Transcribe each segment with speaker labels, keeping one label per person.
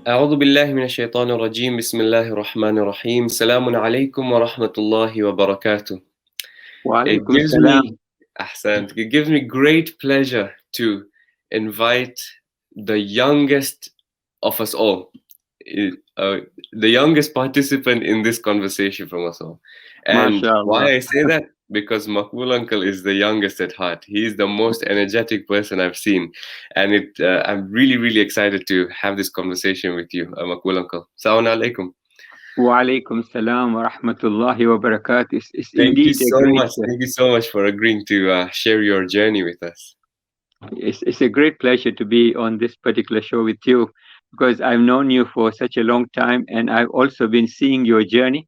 Speaker 1: أعوذ بالله من الشيطان الرجيم بسم الله الرحمن الرحيم سلام عليكم ورحمة الله وبركاته. It
Speaker 2: Walaikum
Speaker 1: gives
Speaker 2: salam.
Speaker 1: me it gives me great pleasure to invite the youngest of us all, the youngest participant in this conversation from us all. And why
Speaker 2: MashaAllah.
Speaker 1: I say that? Because Makbul uncle is the youngest at heart. He is the most energetic person I've seen, and I'm really, really excited to have this conversation with you, Makbul uncle. Assalamu alaikum.
Speaker 2: Walaikum salam wa rahmatullahi wa barakatuh. It's
Speaker 1: Thank you
Speaker 2: indeed a
Speaker 1: so
Speaker 2: great
Speaker 1: much. Thank you so much for agreeing to share your journey with us.
Speaker 2: it's a great pleasure to be on this particular show with you because I've known you for such a long time and I've also been seeing your journey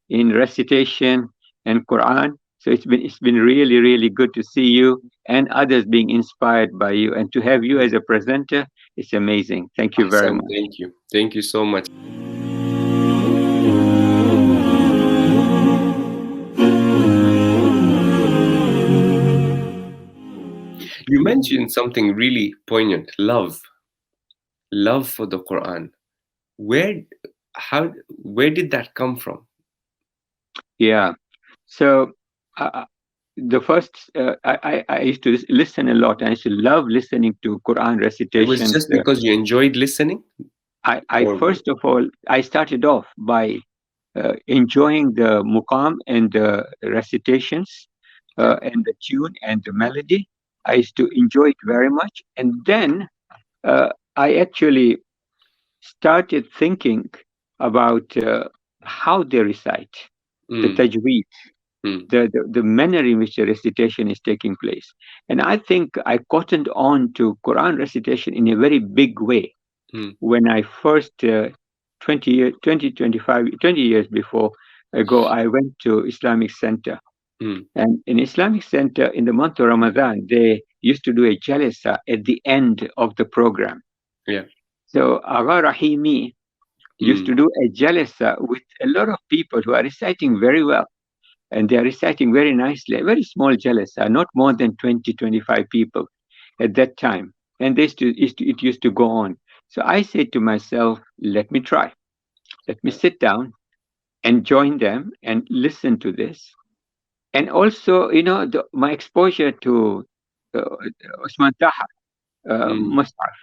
Speaker 2: in recitation and Quran. So it's been really, really good to see you and others being inspired by you. And to have you as a presenter, it's amazing. Thank you very
Speaker 1: Ahsan,
Speaker 2: much.
Speaker 1: thank you. Thank you so much. You mentioned something really poignant, love for the Quran. Where, where did that come from?
Speaker 2: Yeah. So the first, I used to listen a lot. I used to love listening to Quran
Speaker 1: It was
Speaker 2: recitations.
Speaker 1: just because you enjoyed listening?
Speaker 2: I
Speaker 1: Or
Speaker 2: first of all, I started off by enjoying the muqam and the recitations
Speaker 1: yeah.
Speaker 2: and the tune and the melody. I used to enjoy it very much. And then I actually started thinking about how they recite, the
Speaker 1: Mm,
Speaker 2: tajweed,
Speaker 1: mm,
Speaker 2: the manner in which the recitation is taking place. And I think I cottoned on to Quran recitation in a very big way
Speaker 1: mm,
Speaker 2: when I first, 20 years before ago, I went to Islamic Center.
Speaker 1: mm.
Speaker 2: And in Islamic Center, in the month of Ramadan, they used to do a jalsa at the end of the program.
Speaker 1: Yeah.
Speaker 2: So Agha Rahimi used
Speaker 1: Mm,
Speaker 2: to do a jalsa with a lot of people who are reciting very well. And they are reciting very nicely, a very small jalsa, not more than 20, 25 people at that time. And it used to go on. So I said to myself, let me try. Let me sit down and join them and listen to this. And also, my exposure to uh, Osman Taha,
Speaker 1: mm.
Speaker 2: Mus'haf,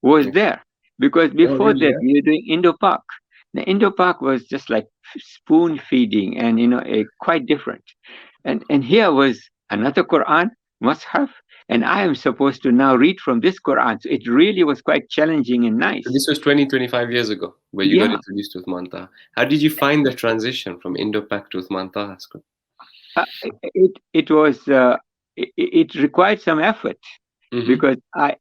Speaker 2: was
Speaker 1: Yeah.
Speaker 2: there. Because
Speaker 1: Oh,
Speaker 2: before
Speaker 1: really?
Speaker 2: that,
Speaker 1: Yeah.
Speaker 2: we were doing Indo-Pak. The Indo-Pak was just like spoon feeding and, quite different. And here was another Quran, Mus'haf, and I am supposed to now read from this Quran. So it really was quite challenging and
Speaker 1: So
Speaker 2: nice.
Speaker 1: this was 25 years ago, where you got
Speaker 2: Yeah,
Speaker 1: introduced to Uthman Taha. How did you find the transition from Indo-Pak to Uthman Taha script?
Speaker 2: it was it required some effort
Speaker 1: Mm-hmm.
Speaker 2: because I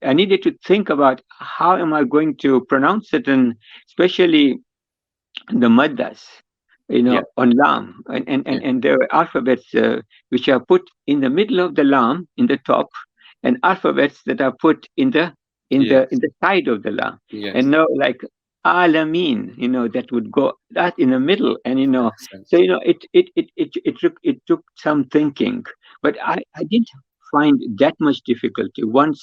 Speaker 2: I needed to think about how am I going to pronounce certain, especially the maddas,
Speaker 1: Yeah.
Speaker 2: on lam,
Speaker 1: Yeah.
Speaker 2: and there are alphabets which are put in the middle of the lam in the top, and alphabets that are put in
Speaker 1: Yes.
Speaker 2: the side of the lam, and
Speaker 1: Yes.
Speaker 2: no, like alamin, that would go that in the middle, and
Speaker 1: Ahsan.
Speaker 2: so it took some thinking, but I didn't find that much difficulty once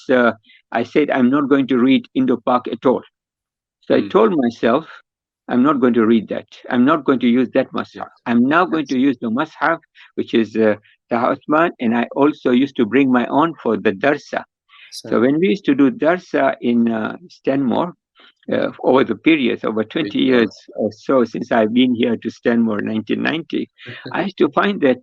Speaker 2: I said I'm not going to read Indo-Pak at all. So I
Speaker 1: Mm.
Speaker 2: told myself, I'm not going to read that. I'm not going to use that
Speaker 1: Yes.
Speaker 2: Mus'haf. I'm now going to
Speaker 1: Yes.
Speaker 2: use the Mus'haf, which is Taha Uthman, and I also used to bring my own for the Darsa. So
Speaker 1: Ahsan.
Speaker 2: when we used to do Darsa in Stanmore,
Speaker 1: Yeah.
Speaker 2: over the periods, over
Speaker 1: Big
Speaker 2: 20
Speaker 1: one.
Speaker 2: years or so since I've been here to Stanmore, 1990, I used to find that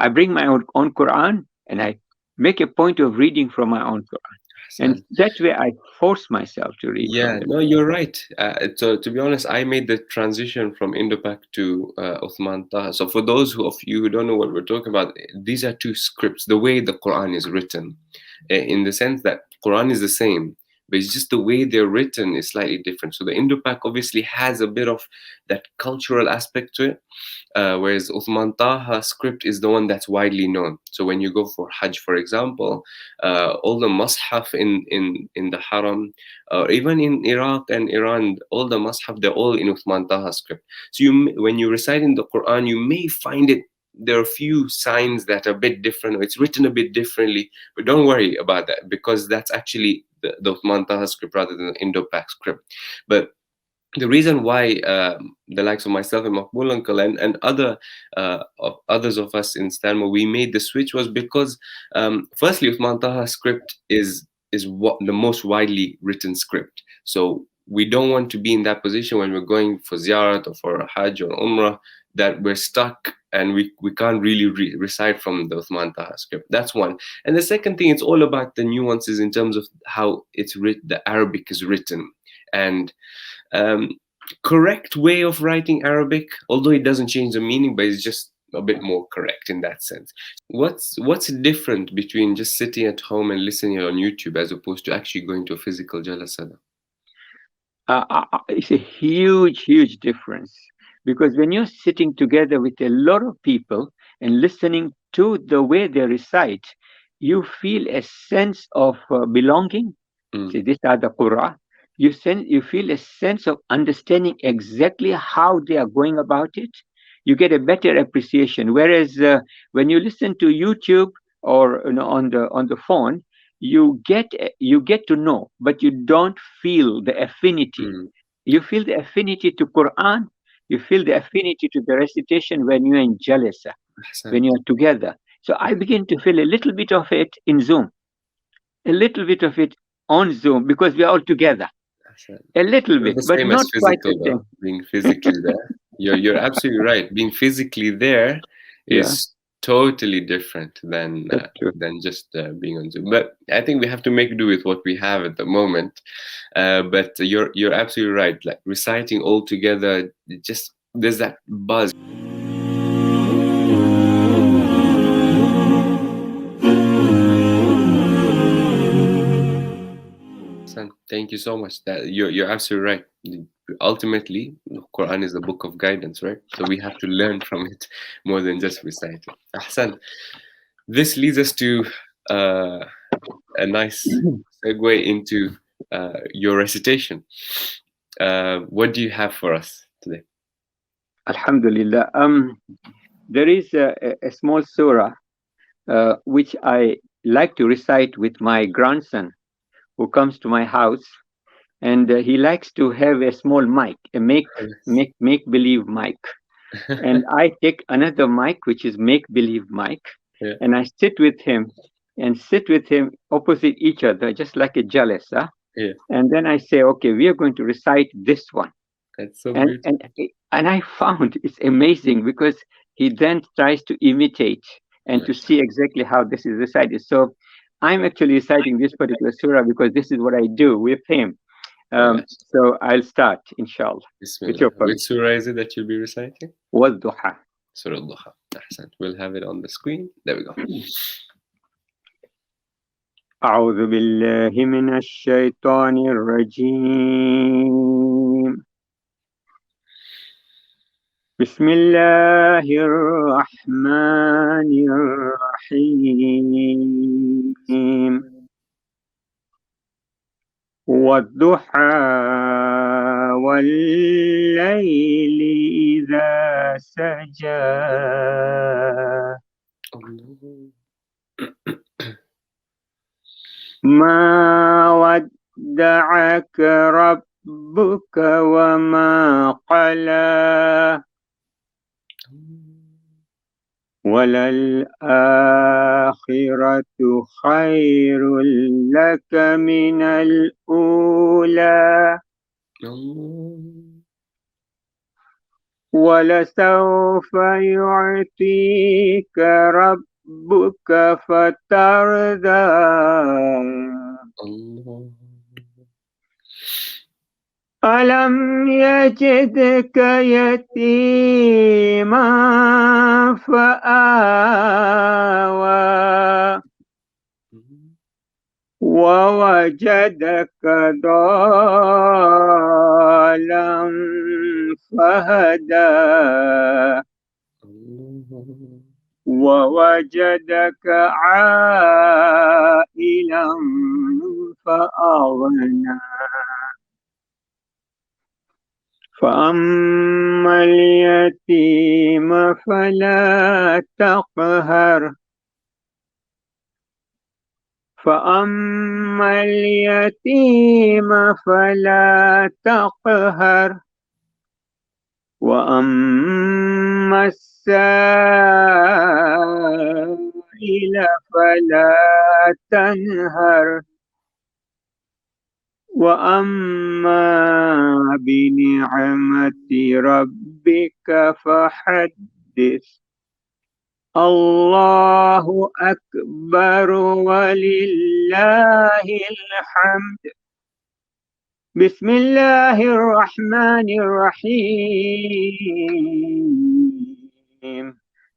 Speaker 2: I bring my own Quran and I make a point of reading from my own Quran. And
Speaker 1: Ahsan.
Speaker 2: that way I force myself to read from
Speaker 1: Yeah,
Speaker 2: them.
Speaker 1: no, you're right. So to be honest, I made the transition from Indo-Pak to Uthman Taha. So for those of you who don't know what we're talking about, these are two scripts. The way the Quran is written, in the sense that Quran is the same, but it's just the way they're written is slightly different. So the Indo-Pak obviously has a bit of that cultural aspect to it, whereas Uthman Taha's script is the one that's widely known. So when you go for Hajj, for example, all the Mus'haf in the Haram, or even in Iraq and Iran, all the Mus'haf, they're all in Uthman Taha script. So when you recite in the Quran, you may find it, there are a few signs that are a bit different, or it's written a bit differently, but don't worry about that because that's actually the Uthman Taha script rather than the Indo-Pak script. But the reason why the likes of myself and Makbul uncle and others of us in Stanmore, we made the switch was because firstly, Uthman Taha's script is what the most widely written script. So we don't want to be in that position when we're going for ziyarat or for a hajj or umrah, that we're stuck and we can't really recite from the Uthman Taha script. That's one. And the second thing, it's all about the nuances in terms of how it's written, the Arabic is written. And um, correct way of writing Arabic, although it doesn't change the meaning, but it's just a bit more correct in that sense. What's different between just sitting at home and listening on YouTube as opposed to actually going to a physical jalasa?
Speaker 2: It's a huge difference, because when you're sitting together with a lot of people and listening to the way they recite, you feel a sense of belonging. See, these are the Qur'an. You feel a sense of understanding exactly how they are going about it. You get a better appreciation. Whereas when you listen to YouTube or on the phone, you get to know, but you don't feel the affinity. You feel the affinity to Quran. You feel the affinity to the recitation when you're in jalasa, when you're together. So I begin to feel a little bit of it in Zoom, a little bit of it on Zoom, because we are all together. A little
Speaker 1: Not
Speaker 2: bit,
Speaker 1: the
Speaker 2: but
Speaker 1: same
Speaker 2: not
Speaker 1: as
Speaker 2: quite the
Speaker 1: physical
Speaker 2: same.
Speaker 1: though. Being physically there, you're absolutely right. Being physically there
Speaker 2: Yeah,
Speaker 1: is totally different than
Speaker 2: that's true.
Speaker 1: just being on Zoom. But I think we have to make do with what we have at the moment. But you're absolutely right. Like reciting all together, just there's that buzz. Thank you so much. That you're absolutely right. Ultimately, the Quran is the book of guidance, right? So we have to learn from it more than just recite it. Ahsan. This leads us to a nice segue into your recitation. What do you have for us today?
Speaker 2: Alhamdulillah. There is a small surah which I like to recite with my grandson, who comes to my house, and he likes to have a small mic, a make believe mic, and I take another mic which is make believe mic,
Speaker 1: Yeah,
Speaker 2: and I sit with him opposite each other, just like a jalasa.
Speaker 1: yeah,
Speaker 2: And then I say, okay, we are going to recite this one.
Speaker 1: that's so
Speaker 2: And
Speaker 1: beautiful.
Speaker 2: I found it's amazing, because he then tries to imitate and to see exactly how this is recited. So I'm actually reciting this particular surah because this is what I do with him. So I'll start, inshallah, with
Speaker 1: Bismillah.
Speaker 2: your
Speaker 1: Which
Speaker 2: permission.
Speaker 1: surah is it that you'll be reciting?
Speaker 2: والضحى.
Speaker 1: Surah Al-Duha. Ahsan. We'll have it on the screen. There we go.
Speaker 2: أعوذ بالله من الشيطان الرجيم. بسم الله الرحمن الرحيم. والضحى والليل إذا سجى ما ودعك ربك وما قلى وللآخرة خير لك من الأولى ولسوف يعطيك ربك فترضى ألم يجدك يتيما فآوى ووجدك ضالا فهدى ووجدك عائلا فأغنى فأما اليتيم فلا تقهر فأما اليتيم فلا تقهر وأما السائل فلا تنهر وأما بنعمة ربك فحدث الله أكبر ولله الحمد. بسم الله الرحمن الرحيم.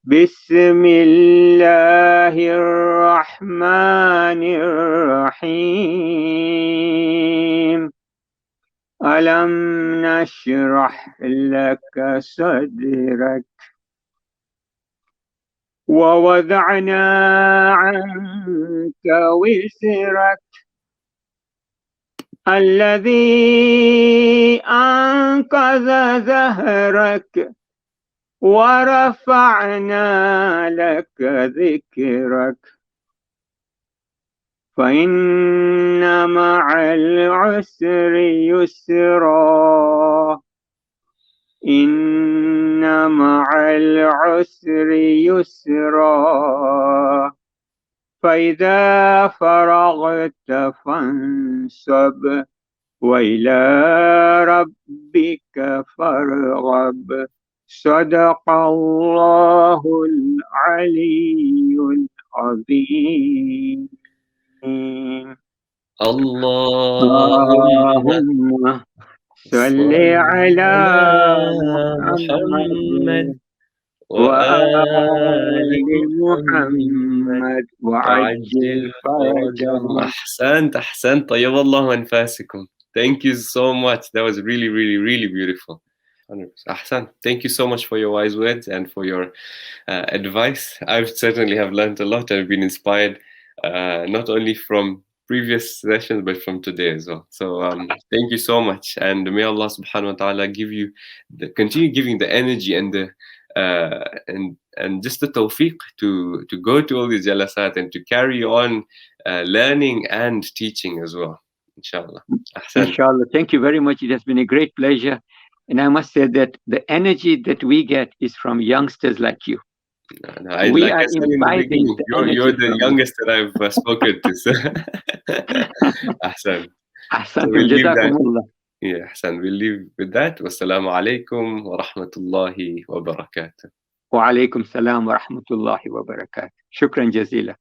Speaker 2: بسم الله الرحمن الرحيم. ألم نشرح لك صدرك ووضعنا عنك وزرك الذي أنقذ ظهرك ورفعنا لك ذكرك فإن مع العسر يسرا إن مع العسر يسرا فإذا فرغت فانصب وإلى ربك فارغب. صدق الله العلي العظيم.
Speaker 1: اللهم
Speaker 2: صل على محمد
Speaker 1: محمد
Speaker 2: وآل
Speaker 1: وآل محمد
Speaker 2: محمد وعجل
Speaker 1: وعجل فرجهم.
Speaker 2: فرجهم.
Speaker 1: أحسنت طيب الله أنفاسكم. Thank you so much. That was really, really, really beautiful. 100%. Ahsan. Thank you so much for your wise words and for your advice. I've certainly have learned a lot. I've been inspired not only from previous sessions but from today as well. So thank you so much, and may Allah subhanahu wa ta'ala give you continue giving the energy and the and just the tawfiq to go to all these jalasat and to carry on learning and teaching as well, inshallah. Ahsan.
Speaker 2: Inshallah. Thank you very much. It has been a great pleasure. And I must say that the energy that we get is from youngsters like you. We
Speaker 1: like
Speaker 2: are
Speaker 1: I said in the beginning, you're the youngest that I've spoken to. So. Ahsan. So we'll leave that. Yeah, Hassan, we'll leave with that. Wassalamu alaikum wa rahmatullahi wa barakatuh.
Speaker 2: Wa alaikum salam wa rahmatullahi wa barakatuh. Shukran jazila.